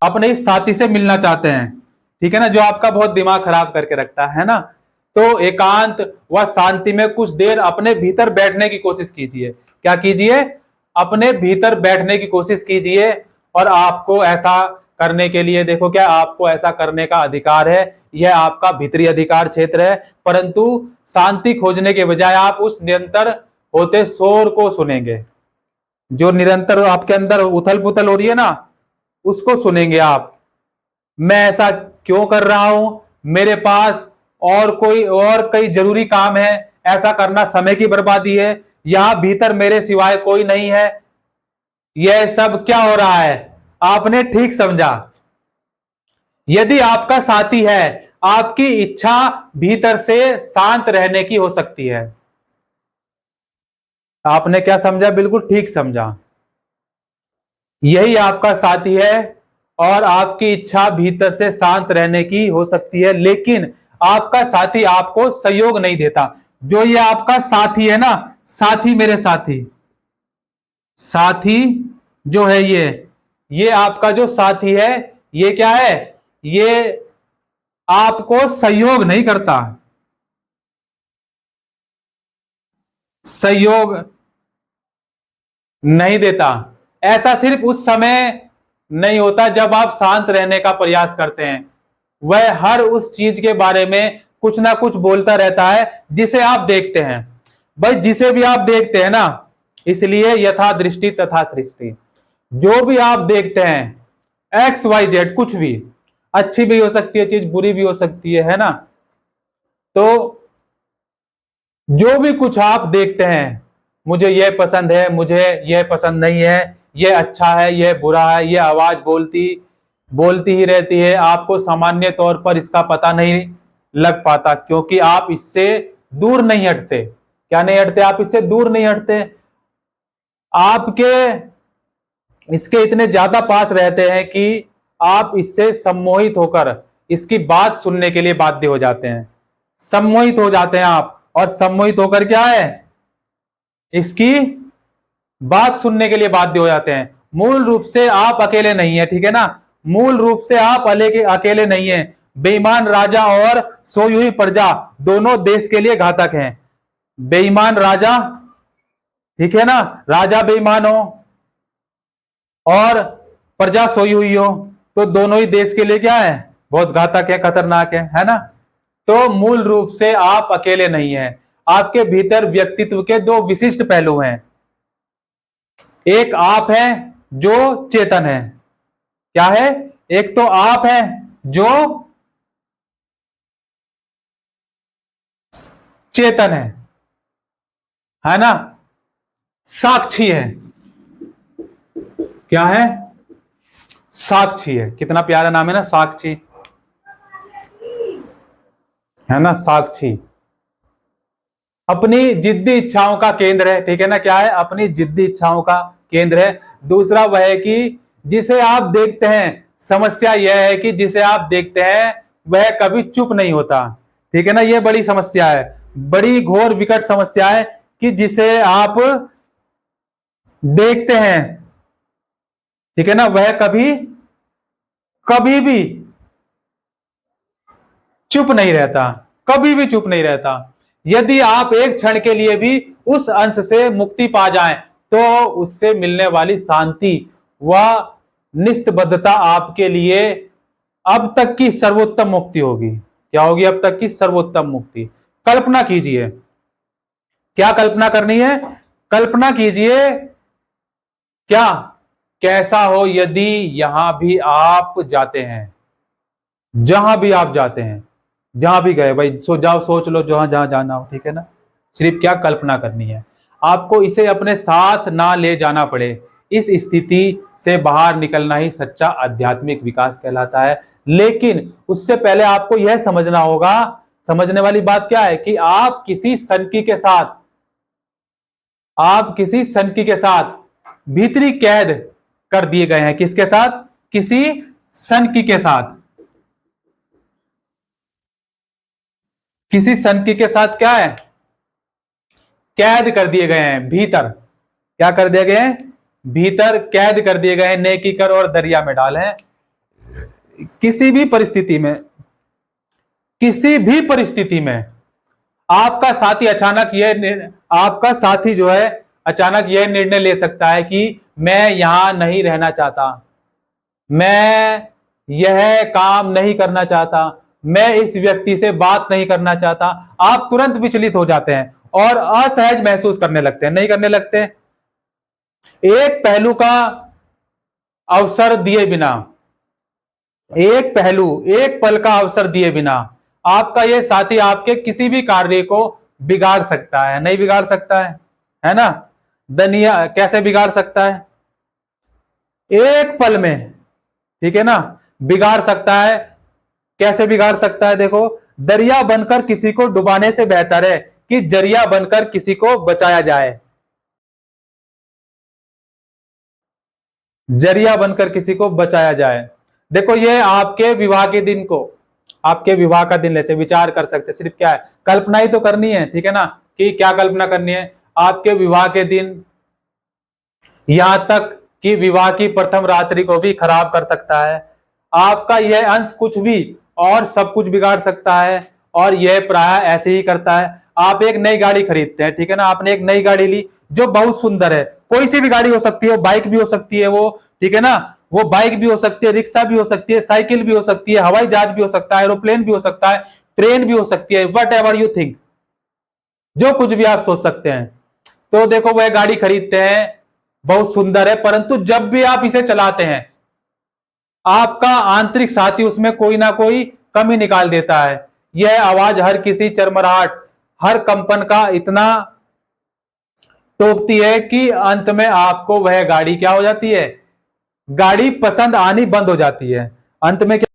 अपने इस साथी से मिलना चाहते हैं, ठीक है ना, जो आपका बहुत दिमाग खराब करके रखता है ना, तो एकांत व शांति में कुछ देर अपने भीतर बैठने की कोशिश कीजिए। क्या कीजिए? अपने भीतर बैठने की कोशिश कीजिए। और आपको ऐसा करने के लिए देखो, क्या आपको ऐसा करने का अधिकार है, यह आपका भीतरी अधिकार क्षेत्र है, परंतु शांति खोजने के बजाय आप उस निरंतर होते शोर को सुनेंगे। जो निरंतर आपके अंदर उथल पुथल हो रही है ना, उसको सुनेंगे आप। मैं ऐसा क्यों कर रहा हूं, मेरे पास और कई जरूरी काम है, ऐसा करना समय की बर्बादी है, यहां भीतर मेरे सिवाय कोई नहीं है, यह सब क्या हो रहा है। आपने ठीक समझा। यदि आपका साथी है, आपकी इच्छा भीतर से शांत रहने की हो सकती है। आपने क्या समझा? बिल्कुल ठीक समझा। यही आपका साथी है और आपकी इच्छा भीतर से शांत रहने की हो सकती है, लेकिन आपका साथी आपको सहयोग नहीं देता। जो ये आपका साथी है ना, साथी, मेरे साथी, साथी जो है ये आपका जो साथी है, ये क्या है? ये आपको सहयोग नहीं करता, सहयोग नहीं देता। ऐसा सिर्फ उस समय नहीं होता जब आप शांत रहने का प्रयास करते हैं। वह हर उस चीज के बारे में कुछ ना कुछ बोलता रहता है जिसे आप देखते हैं। भाई, जिसे भी आप देखते हैं ना, इसलिए यथा दृष्टि तथा सृष्टि। जो भी आप देखते हैं, एक्स वाई जेड, कुछ भी, अच्छी भी हो सकती है चीज, बुरी भी हो सकती है ना, तो जो भी कुछ आप देखते हैं, मुझे यह पसंद है, मुझे यह पसंद नहीं है, यह अच्छा है, यह बुरा है, यह आवाज बोलती बोलती ही रहती है, आपको सामान्य तौर पर इसका पता नहीं लग पाता, क्योंकि आप इससे दूर नहीं हटते। क्या नहीं हटते? आप इससे दूर नहीं हटते। आपके इसके इतने ज्यादा पास रहते हैं कि आप इससे सम्मोहित होकर इसकी बात सुनने के लिए बाध्य हो जाते हैं। सम्मोहित हो जाते हैं आप, और सम्मोहित होकर क्या है? इसकी बात सुनने के लिए बाध्य हो जाते हैं। मूल रूप से आप अकेले नहीं है, ठीक है ना, मूल रूप से आप अकेले नहीं है। बेईमान राजा और सोई हुई प्रजा दोनों देश के लिए घातक हैं। बेईमान राजा, ठीक है ना, राजा बेईमान हो और प्रजा सोई हुई हो, तो दोनों ही देश के लिए क्या है? बहुत घातक है, खतरनाक है ना। तो मूल रूप से आप अकेले नहीं हैं। आपके भीतर व्यक्तित्व के दो विशिष्ट पहलू हैं। एक आप है जो चेतन है। क्या है? एक तो आप है जो चेतन है ना, साक्षी है। क्या है? साक्षी है। कितना प्यारा नाम है ना, साक्षी, है ना, साक्षी। अपनी जिद्दी इच्छाओं का केंद्र है, ठीक है ना। क्या है? अपनी जिद्दी इच्छाओं का केंद्र है। दूसरा वह है कि जिसे आप देखते हैं, समस्या यह है कि जिसे आप देखते हैं वह कभी चुप नहीं होता, ठीक है ना। यह बड़ी समस्या है, बड़ी घोर विकट समस्या है कि जिसे आप देखते हैं, ठीक है ना, वह कभी कभी भी चुप नहीं रहता, कभी भी चुप नहीं रहता। यदि आप एक क्षण के लिए भी उस अंश से मुक्ति पा जाएं, तो उससे मिलने वाली शांति व निस्तबद्धता आपके लिए अब तक की सर्वोत्तम मुक्ति होगी। क्या होगी? अब तक की सर्वोत्तम मुक्ति। कल्पना कीजिए, क्या कल्पना करनी है? कल्पना कीजिए, क्या कैसा हो यदि यहां भी आप जाते हैं, जहां भी आप जाते हैं, जहां भी गए भाई, सोच लो जहां जहां जाना हो, ठीक है ना। सिर्फ क्या कल्पना करनी है, आपको इसे अपने साथ ना ले जाना पड़े। इस स्थिति से बाहर निकलना ही सच्चा आध्यात्मिक विकास कहलाता है। लेकिन उससे पहले आपको यह समझना होगा, समझने वाली बात क्या है, कि आप किसी सनकी के साथ, आप किसी सनकी के साथ भीतरी कैद कर दिए गए हैं। किसके साथ? किसी सनकी के साथ। किसी सनकी के साथ क्या है? कैद कर दिए गए हैं भीतर। क्या कर दिए गए हैं? भीतर कैद कर दिए गए हैं। नेकी कर और दरिया में डाल है। किसी भी परिस्थिति में, किसी भी परिस्थिति में आपका साथी अचानक आपका साथी जो है अचानक यह निर्णय ले सकता है कि मैं यहां नहीं रहना चाहता, मैं यह काम नहीं करना चाहता, मैं इस व्यक्ति से बात नहीं करना चाहता। आप तुरंत विचलित हो जाते हैं और असहज महसूस करने लगते हैं, नहीं करने लगते। एक पहलू का अवसर दिए बिना, एक पहलू, एक पल का अवसर दिए बिना आपका यह साथी आपके किसी भी कार्य को बिगाड़ सकता है, नहीं बिगाड़ सकता है ना? दुनिया कैसे बिगाड़ सकता है? एक पल में, ठीक है ना, बिगाड़ सकता है। कैसे बिगाड़ सकता है? देखो, दरिया बनकर किसी को डुबाने से बेहतर है कि जरिया बनकर किसी को बचाया जाए। जरिया बनकर किसी को बचाया जाए। देखो, ये आपके विवाह के दिन को, आपके विवाह का दिन लेते विचार कर सकते, सिर्फ क्या है, कल्पना ही तो करनी है, ठीक है ना, कि क्या कल्पना करनी है। आपके विवाह के दिन, यहां तक कि विवाह की प्रथम रात्रि को भी खराब कर सकता है। आपका यह अंश कुछ भी और सब कुछ बिगाड़ सकता है, और यह प्राय ऐसे ही करता है। आप एक नई गाड़ी खरीदते हैं, ठीक है ना, आपने एक नई गाड़ी ली जो बहुत सुंदर है, कोई सी भी गाड़ी हो सकती है, बाइक भी हो सकती है वो, ठीक है ना, वो बाइक भी हो सकती है, रिक्शा भी हो सकती है, साइकिल भी हो सकती है, हवाई जहाज भी हो सकता है, एरोप्लेन भी हो सकता है, ट्रेन भी हो सकती है, वट एवर यू थिंक, जो कुछ भी आप सोच सकते हैं। तो देखो, वह गाड़ी खरीदते हैं, बहुत सुंदर है, परंतु जब भी आप इसे चलाते हैं आपका आंतरिक साथी उसमें कोई ना कोई कमी निकाल देता है। यह आवाज हर किसी चरमराहट, हर कंपन का इतना टोकती है कि अंत में आपको वह गाड़ी क्या हो जाती है, गाड़ी पसंद आनी बंद हो जाती है। अंत में क्या